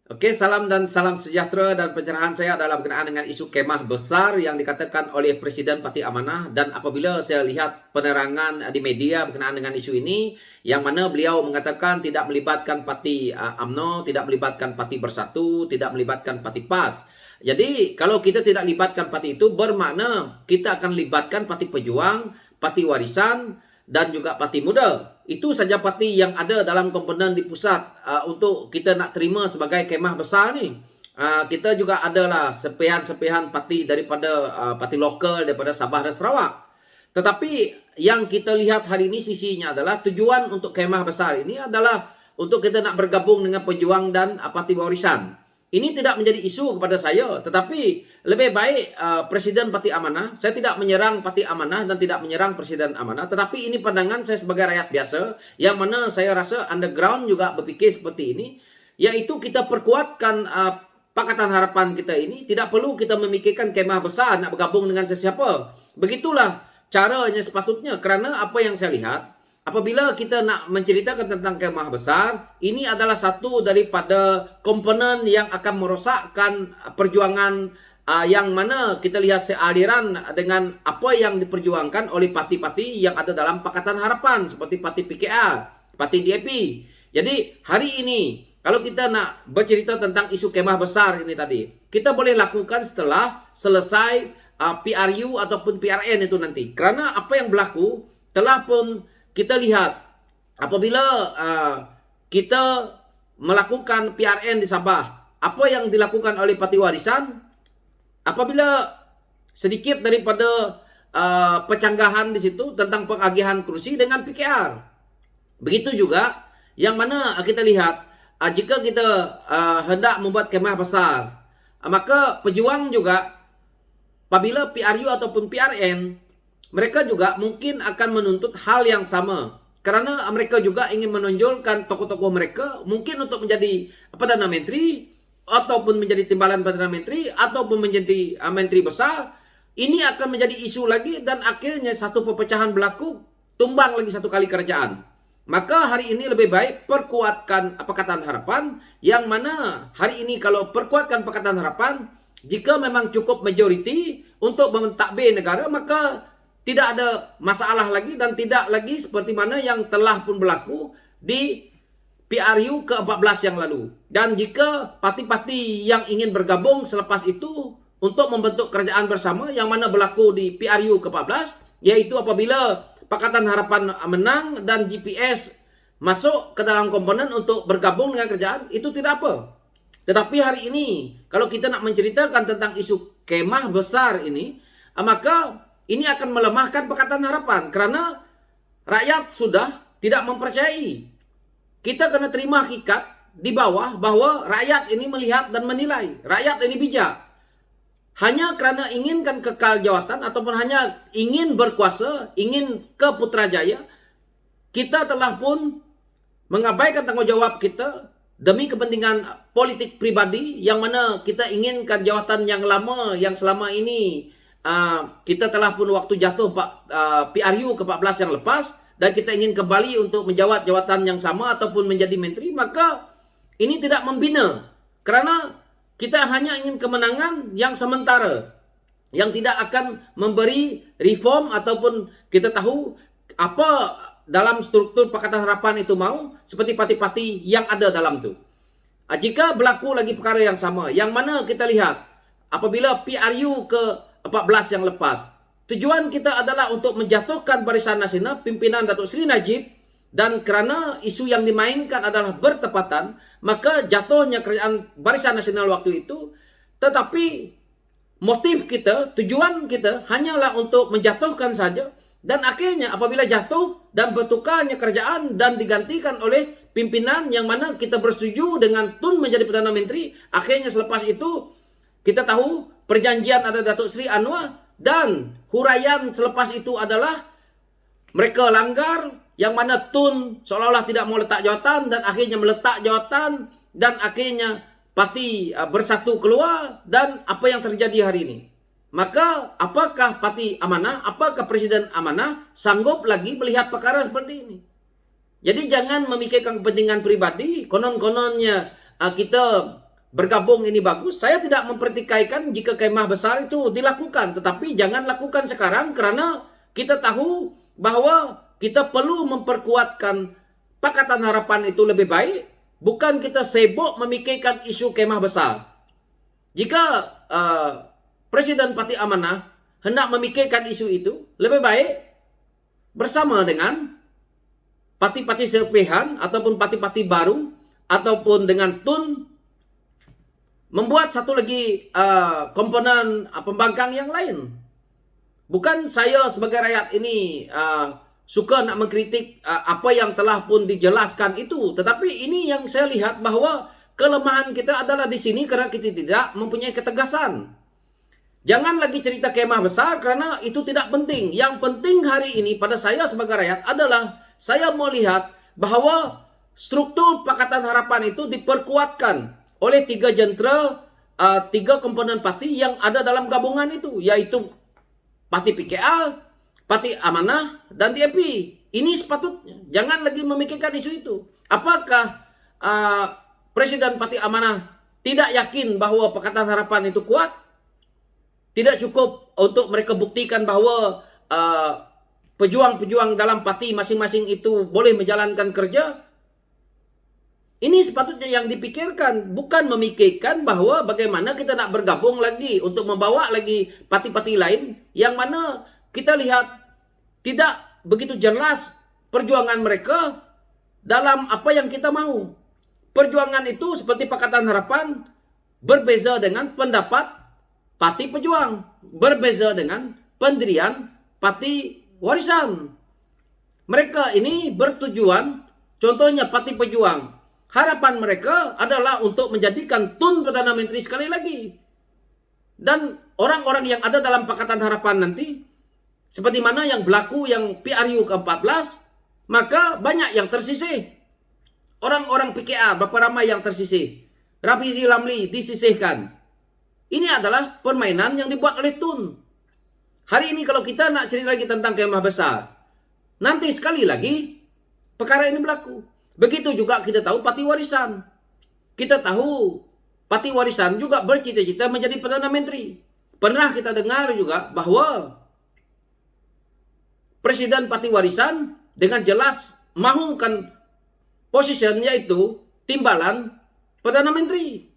Oke, salam dan salam sejahtera dan pencerahan saya adalah berkenaan dengan isu kemah besar yang dikatakan oleh Presiden Parti Amanah, dan apabila saya lihat penerangan di media berkenaan dengan isu ini yang mana beliau mengatakan tidak melibatkan Parti UMNO, tidak melibatkan Parti Bersatu, tidak melibatkan Parti PAS. Jadi kalau kita tidak libatkan parti itu bermakna kita akan libatkan Parti Pejuang, Parti Warisan, dan juga Parti Muda. Itu saja parti yang ada dalam komponen di pusat untuk kita nak terima sebagai kemah besar ni. Kita juga adalah sepihan-sepihan parti daripada parti lokal daripada Sabah dan Sarawak. Tetapi yang kita lihat hari ini sisinya adalah tujuan untuk kemah besar ini adalah untuk kita nak bergabung dengan Pejuang dan Parti Warisan. Ini tidak menjadi isu kepada saya, tetapi lebih baik Presiden Parti Amanah, saya tidak menyerang Parti Amanah dan tidak menyerang Presiden Amanah, tetapi ini pandangan saya sebagai rakyat biasa, yang mana saya rasa underground juga berfikir seperti ini, yaitu kita perkuatkan Pakatan Harapan kita ini, tidak perlu kita memikirkan kemah besar nak bergabung dengan sesiapa. Begitulah caranya sepatutnya, kerana apa yang saya lihat, apabila kita nak menceritakan tentang kemah besar, ini adalah satu daripada komponen yang akan merosakkan perjuangan yang mana kita lihat sealiran dengan apa yang diperjuangkan oleh parti-parti yang ada dalam Pakatan Harapan seperti Parti PKR, Parti DAP. Jadi hari ini kalau kita nak bercerita tentang isu kemah besar ini tadi, kita boleh lakukan setelah selesai PRU ataupun PRN itu nanti. Kerana apa yang berlaku telah pun kita lihat apabila kita melakukan PRN di Sabah, apa yang dilakukan oleh Parti Warisan apabila sedikit daripada pecanggahan di situ tentang pengagihan kursi dengan PKR. Begitu juga yang mana kita lihat jika kita hendak membuat kemah besar, maka Pejuang juga apabila PRU ataupun PRN, mereka juga mungkin akan menuntut hal yang sama. Kerana mereka juga ingin menonjolkan tokoh-tokoh mereka mungkin untuk menjadi Perdana Menteri ataupun menjadi timbalan Perdana Menteri ataupun menjadi Menteri Besar. Ini akan menjadi isu lagi dan akhirnya satu perpecahan berlaku, tumbang lagi satu kali kerajaan. Maka hari ini lebih baik perkuatkan Pakatan Harapan, yang mana hari ini kalau perkuatkan Pakatan Harapan, jika memang cukup majoriti untuk mentadbir negara, maka tidak ada masalah lagi dan tidak lagi seperti mana yang telah pun berlaku di PRU ke-14 yang lalu. Dan jika parti-parti yang ingin bergabung selepas itu untuk membentuk kerajaan bersama yang mana berlaku di PRU ke-14, yaitu apabila Pakatan Harapan menang dan GPS masuk ke dalam komponen untuk bergabung dengan kerajaan, itu tidak apa. Tetapi hari ini kalau kita nak menceritakan tentang isu kemah besar ini, maka ini akan melemahkan Pakatan Harapan kerana rakyat sudah tidak mempercayai. Kita kena terima hakikat di bawah bahawa rakyat ini melihat dan menilai. Rakyat ini bijak. Hanya kerana inginkan kekal jawatan ataupun hanya ingin berkuasa, ingin ke Putrajaya, kita telah pun mengabaikan tanggungjawab kita demi kepentingan politik pribadi yang mana kita inginkan jawatan yang lama yang selama ini kita telah pun waktu jatuh PRU ke-14 yang lepas dan kita ingin kembali untuk menjawat jawatan yang sama ataupun menjadi menteri, maka ini tidak membina kerana kita hanya ingin kemenangan yang sementara yang tidak akan memberi reform ataupun kita tahu apa dalam struktur Pakatan Harapan itu mau seperti parti-parti yang ada dalam tu. Jika berlaku lagi perkara yang sama yang mana kita lihat apabila PRU ke-14 yang lepas, tujuan kita adalah untuk menjatuhkan Barisan Nasional pimpinan Datuk Seri Najib, dan kerana isu yang dimainkan adalah bertepatan, maka jatuhnya kerajaan Barisan Nasional waktu itu. Tetapi motif kita, tujuan kita hanyalah untuk menjatuhkan saja, dan akhirnya apabila jatuh dan bertukarnya kerajaan dan digantikan oleh pimpinan yang mana kita bersetuju dengan Tun menjadi Perdana Menteri, akhirnya selepas itu kita tahu perjanjian ada Datuk Seri Anwar dan huraian selepas itu adalah mereka langgar yang mana Tun seolah-olah tidak mau letak jawatan dan akhirnya meletak jawatan dan akhirnya parti Bersatu keluar. Dan apa yang terjadi hari ini? Maka apakah Parti Amanah, apakah Presiden Amanah sanggup lagi melihat perkara seperti ini? Jadi jangan memikirkan kepentingan pribadi, konon-kononnya kita bergabung ini bagus. Saya tidak mempertikaikan jika kemah besar itu dilakukan, tetapi jangan lakukan sekarang karena kita tahu bahwa kita perlu memperkuatkan Pakatan Harapan itu lebih baik, bukan kita sibuk memikirkan isu kemah besar. Jika Presiden Parti Amanah hendak memikirkan isu itu, lebih baik bersama dengan parti-parti serpihan ataupun parti-parti baru ataupun dengan TUN membuat satu lagi komponen pembangkang yang lain. Bukan saya sebagai rakyat ini suka nak mengkritik apa yang telah pun dijelaskan itu, tetapi ini yang saya lihat bahwa kelemahan kita adalah di sini karena kita tidak mempunyai ketegasan. Jangan lagi cerita kemah besar karena itu tidak penting. Yang penting hari ini pada saya sebagai rakyat adalah saya mau lihat bahwa struktur Pakatan Harapan itu diperkuatkan oleh 3 jentera, 3 komponen parti yang ada dalam gabungan itu, yaitu Parti PKA, Parti Amanah, dan DAP. Ini sepatutnya. Jangan lagi memikirkan isu itu. Apakah Presiden Parti Amanah tidak yakin bahwa Pakatan Harapan itu kuat? Tidak cukup untuk mereka buktikan bahwa pejuang-pejuang dalam parti masing-masing itu boleh menjalankan kerja? Ini sepatutnya yang dipikirkan, bukan memikirkan bahwa bagaimana kita nak bergabung lagi untuk membawa lagi parti-parti lain yang mana kita lihat tidak begitu jelas perjuangan mereka dalam apa yang kita mau. Perjuangan itu seperti Pakatan Harapan berbeza dengan pendapat Parti Pejuang, berbeza dengan pendirian Parti Warisan. Mereka ini bertujuan, contohnya Parti Pejuang, harapan mereka adalah untuk menjadikan Tun Perdana Menteri sekali lagi. Dan orang-orang yang ada dalam Pakatan Harapan nanti, seperti mana yang berlaku yang PRU ke-14, maka banyak yang tersisih. Orang-orang PKA berapa ramai yang tersisih. Rafizi Ramli disisihkan. Ini adalah permainan yang dibuat oleh Tun. Hari ini kalau kita nak cerita lagi tentang kemah besar, nanti sekali lagi perkara ini berlaku. Begitu juga kita tahu Parti Warisan. Kita tahu Parti Warisan juga bercita-cita menjadi Perdana Menteri. Pernah kita dengar juga bahwa Presiden Parti Warisan dengan jelas mahukan posisinya itu timbalan Perdana Menteri.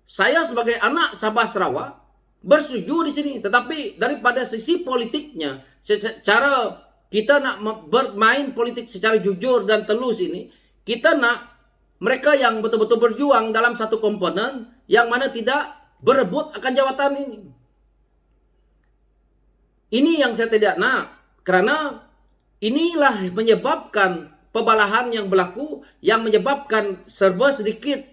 Saya sebagai anak Sabah Sarawak bersetuju di sini. Tetapi daripada sisi politiknya, secara kita nak bermain politik secara jujur dan telus ini, kita nak mereka yang betul-betul berjuang dalam satu komponen yang mana tidak berebut akan jawatan ini. Ini yang saya tidak nak, karena inilah menyebabkan pebalahan yang berlaku, yang menyebabkan serba sedikit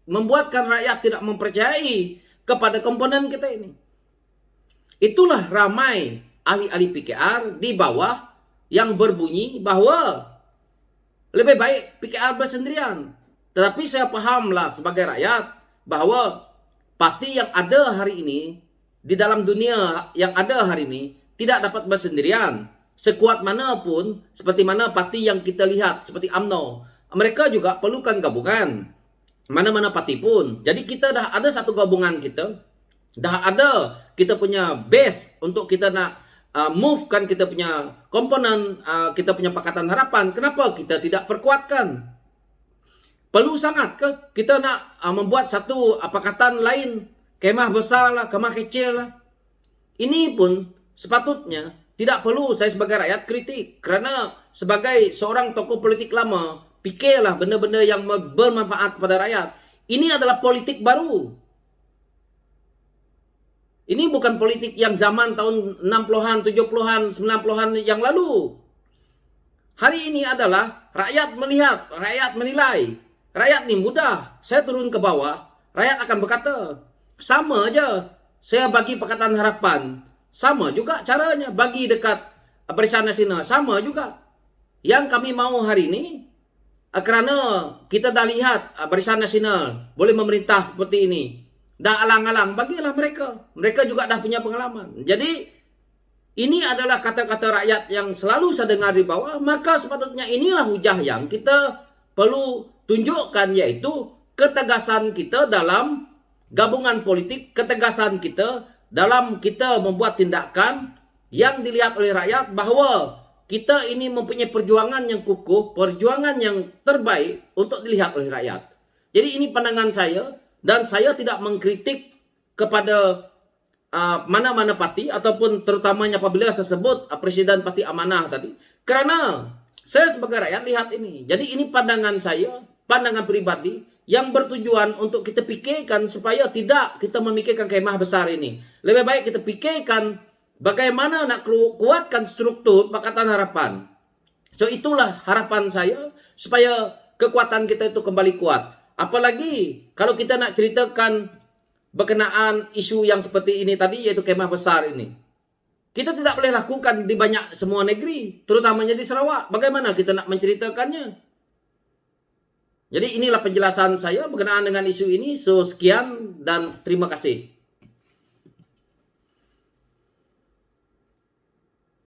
membuatkan rakyat tidak mempercayai kepada komponen kita ini. Itulah ramai ahli-ahli PKR di bawah yang berbunyi bahwa lebih baik PKR bersendirian. Tetapi saya pahamlah sebagai rakyat bahwa parti yang ada hari ini, di dalam dunia yang ada hari ini, tidak dapat bersendirian. Sekuat mana pun, seperti mana parti yang kita lihat, seperti UMNO, mereka juga perlukan gabungan. Mana-mana parti pun. Jadi kita dah ada satu gabungan kita. Dah ada kita punya base untuk kita nak move kan kita punya komponen, kita punya Pakatan Harapan. Kenapa kita tidak perkuatkan? Perlu sangat ke kita nak membuat satu pakatan lain, kemah besar lah, kemah kecil lah. Ini pun sepatutnya tidak perlu saya sebagai rakyat kritik, kerana sebagai seorang tokoh politik lama, fikirlah benda-benda yang bermanfaat kepada rakyat. Ini adalah politik baru. Ini bukan politik yang zaman tahun 60-an, 70-an, 90-an yang lalu. Hari ini adalah rakyat melihat, rakyat menilai. Rakyat ini mudah. Saya turun ke bawah, rakyat akan berkata, sama aja saya bagi Pakatan Harapan. Sama juga caranya bagi dekat Barisan Nasional. Sama juga. Yang kami mau hari ini, kerana kita dah lihat Barisan Nasional boleh memerintah seperti ini. Dah alang-alang, bagilah mereka. Mereka juga dah punya pengalaman. Jadi, ini adalah kata-kata rakyat yang selalu saya dengar di bawah. Maka sepatutnya inilah hujah yang kita perlu tunjukkan, yaitu ketegasan kita dalam gabungan politik, ketegasan kita dalam kita membuat tindakan yang dilihat oleh rakyat bahwa kita ini mempunyai perjuangan yang kukuh, perjuangan yang terbaik untuk dilihat oleh rakyat. Jadi ini pandangan saya, dan saya tidak mengkritik kepada mana-mana parti, ataupun terutamanya apabila saya sebut Presiden Parti Amanah tadi, karena saya sebagai rakyat lihat ini. Jadi ini pandangan saya, pandangan pribadi yang bertujuan untuk kita pikirkan supaya tidak kita memikirkan kemah besar ini. Lebih baik kita pikirkan bagaimana nak kuatkan struktur Pakatan Harapan. So itulah harapan saya supaya kekuatan kita itu kembali kuat. Apalagi kalau kita nak ceritakan berkenaan isu yang seperti ini tadi, yaitu kemah besar ini. Kita tidak boleh lakukan di banyak semua negeri, terutamanya di Sarawak. Bagaimana kita nak menceritakannya? Jadi inilah penjelasan saya berkenaan dengan isu ini. So sekian dan terima kasih.